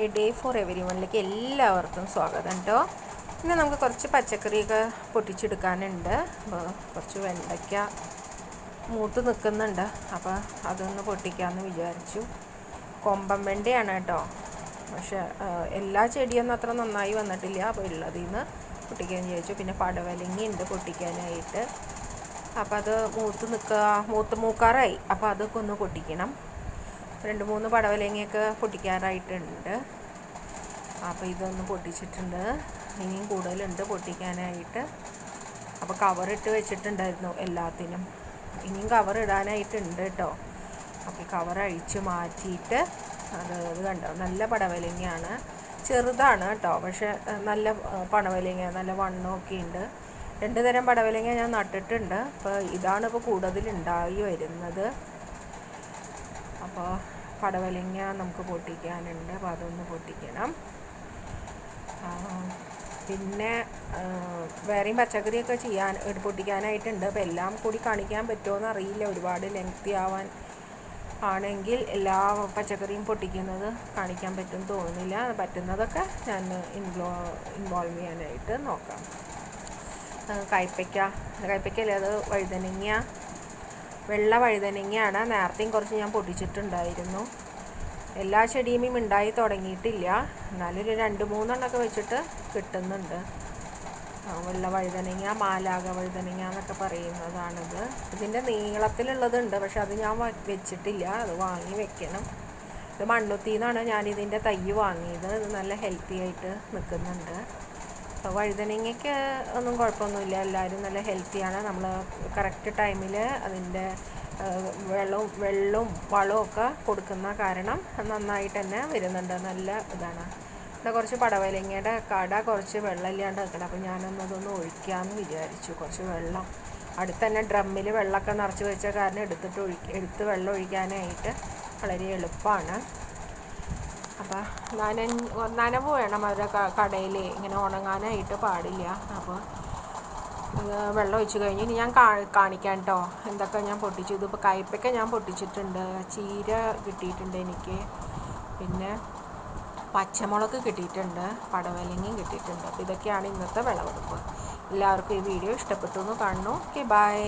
A day for every വണ്ണിലേക്ക് എല്ലാവർക്കും സ്വാഗതം കേട്ടോ. ഇന്ന് നമുക്ക് കുറച്ച് പച്ചക്കറിയൊക്കെ പൊട്ടിച്ചെടുക്കാനുണ്ട്. കുറച്ച് വെണ്ടയ്ക്ക മൂത്ത് നിൽക്കുന്നുണ്ട്, അപ്പോൾ അതൊന്ന് പൊട്ടിക്കാമെന്ന് വിചാരിച്ചു. കൊമ്പൻ വെണ്ടയാണ് കേട്ടോ, പക്ഷേ എല്ലാ ചെടിയൊന്നും അത്ര നന്നായി വന്നിട്ടില്ല. അപ്പോൾ ഉള്ളതിൽ നിന്ന് പൊട്ടിക്കാൻ വിചാരിച്ചു. പിന്നെ പടവലങ്ങയുണ്ട് പൊട്ടിക്കാനായിട്ട്. അപ്പോൾ അത് മൂക്കാറായി, അപ്പോൾ അതൊക്കെ ഒന്ന് പൊട്ടിക്കണം. 2-3 പടവലങ്ങയൊക്കെ പൊട്ടിക്കാറായിട്ടുണ്ട്. അപ്പോൾ ഇതൊന്ന് പൊട്ടിച്ചിട്ടുണ്ട്. ഇനിയും കൂടുതലുണ്ട് പൊട്ടിക്കാനായിട്ട്. അപ്പോൾ കവറിട്ട് വെച്ചിട്ടുണ്ടായിരുന്നു എല്ലാത്തിനും. ഇനിയും കവർ ഇടാനായിട്ടുണ്ട് കേട്ടോ. അപ്പോൾ കവർ അഴിച്ച് മാറ്റിയിട്ട് അത് കണ്ടോ, നല്ല പടവലങ്ങയാണ്. ചെറുതാണ് കേട്ടോ, പക്ഷേ നല്ല പടവലങ്ങ, നല്ല വണ്ണമൊക്കെ ഉണ്ട്. 2 തരം പടവലങ്ങ ഞാൻ നട്ടിട്ടുണ്ട്. അപ്പോൾ ഇതാണ് ഇപ്പോൾ കൂടുതലുണ്ടായി വരുന്നത്. അപ്പോൾ പടവലങ്ങ നമുക്ക് പൊട്ടിക്കാനുണ്ട്, അപ്പോൾ അതൊന്ന് പൊട്ടിക്കണം. പിന്നെ വേറെയും പച്ചക്കറിയൊക്കെ പൊട്ടിക്കാനായിട്ടുണ്ട്. അപ്പോൾ എല്ലാം കൂടി കാണിക്കാൻ പറ്റുമോയെന്ന് അറിയില്ല. ഒരുപാട് ലെങ്തി ആണെങ്കിൽ എല്ലാ പച്ചക്കറിയും പൊട്ടിക്കുന്നത് കാണിക്കാൻ പറ്റുമെന്ന് തോന്നുന്നില്ല. പറ്റുന്നതൊക്കെ ഞാൻ ഇൻവോൾവ് ചെയ്യാനായിട്ട് നോക്കാം. കയ്പ്പയ്ക്കല്ലേ, അത് വഴുതനങ്ങ, വെള്ള വഴുതനങ്ങയാണ്. നേരത്തെയും കുറച്ച് ഞാൻ പൊട്ടിച്ചിട്ടുണ്ടായിരുന്നു. എല്ലാ ചെടിയും ഉണ്ടായി തുടങ്ങിയിട്ടില്ല, എന്നാലും 2-3 വെച്ചിട്ട് കിട്ടുന്നുണ്ട്. വെള്ള വഴുതനങ്ങ, മാലാക വഴുതനങ്ങ എന്നൊക്കെ പറയുന്നതാണിത്. ഇതിൻ്റെ നീളത്തിലുള്ളതുണ്ട്, പക്ഷെ അത് ഞാൻ വെച്ചിട്ടില്ല, അത് വാങ്ങി വെക്കണം. ഇത് മണ്ണുത്തിന്നാണ് ഞാനിതിൻ്റെ തൈ വാങ്ങിയത്. ഇത് നല്ല ഹെൽത്തി ആയിട്ട് നിൽക്കുന്നുണ്ട്. വഴുതനങ്ങയ്ക്ക് ഒന്നും കുഴപ്പമൊന്നുമില്ല, എല്ലാവരും നല്ല ഹെൽത്തിയാണ്. നമ്മൾ കറക്റ്റ് ടൈമിൽ അതിൻ്റെ വെള്ളവും വളമൊക്കെ കൊടുക്കുന്ന കാരണം നന്നായിട്ട് തന്നെ വരുന്നുണ്ട്. നല്ല ഇതാണ്. ഇവിടെ കുറച്ച് പടവലങ്ങയുടെ കുറച്ച് വെള്ളമില്ലാണ്ട് വെക്കണം. അപ്പോൾ ഞാനൊന്നതൊന്ന് ഒഴിക്കാമെന്ന് വിചാരിച്ചു. കുറച്ച് വെള്ളം അടുത്ത് തന്നെ ഡ്രമ്മിൽ വെള്ളമൊക്കെ നിറച്ച് വെച്ച കാരണം എടുത്ത് വെള്ളം ഒഴിക്കാനായിട്ട് വളരെ എളുപ്പമാണ്. അപ്പോൾ നനവ് വേണം. അവരുടെ കടയിൽ ഇങ്ങനെ ഉണങ്ങാനായിട്ട് പാടില്ല. അപ്പോൾ വെള്ളം ഒഴിച്ച് കഴിഞ്ഞ് ഇനി ഞാൻ കാണിക്കാം കേട്ടോ എന്തൊക്കെ ഞാൻ പൊട്ടിച്ചു. ഇതിപ്പോൾ കയ്പ്പയ്ക്ക ഞാൻ പൊട്ടിച്ചിട്ടുണ്ട്, ചീര കിട്ടിയിട്ടുണ്ട് എനിക്ക്, പിന്നെ പച്ചമുളക് കിട്ടിയിട്ടുണ്ട്, പടവലങ്ങയും കിട്ടിയിട്ടുണ്ട്. അപ്പോൾ ഇതൊക്കെയാണ് ഇന്നത്തെ വിളവെടുപ്പ്. എല്ലാവർക്കും ഈ വീഡിയോ ഇഷ്ടപ്പെട്ടു എന്ന് കാണുന്നു. Okay, by.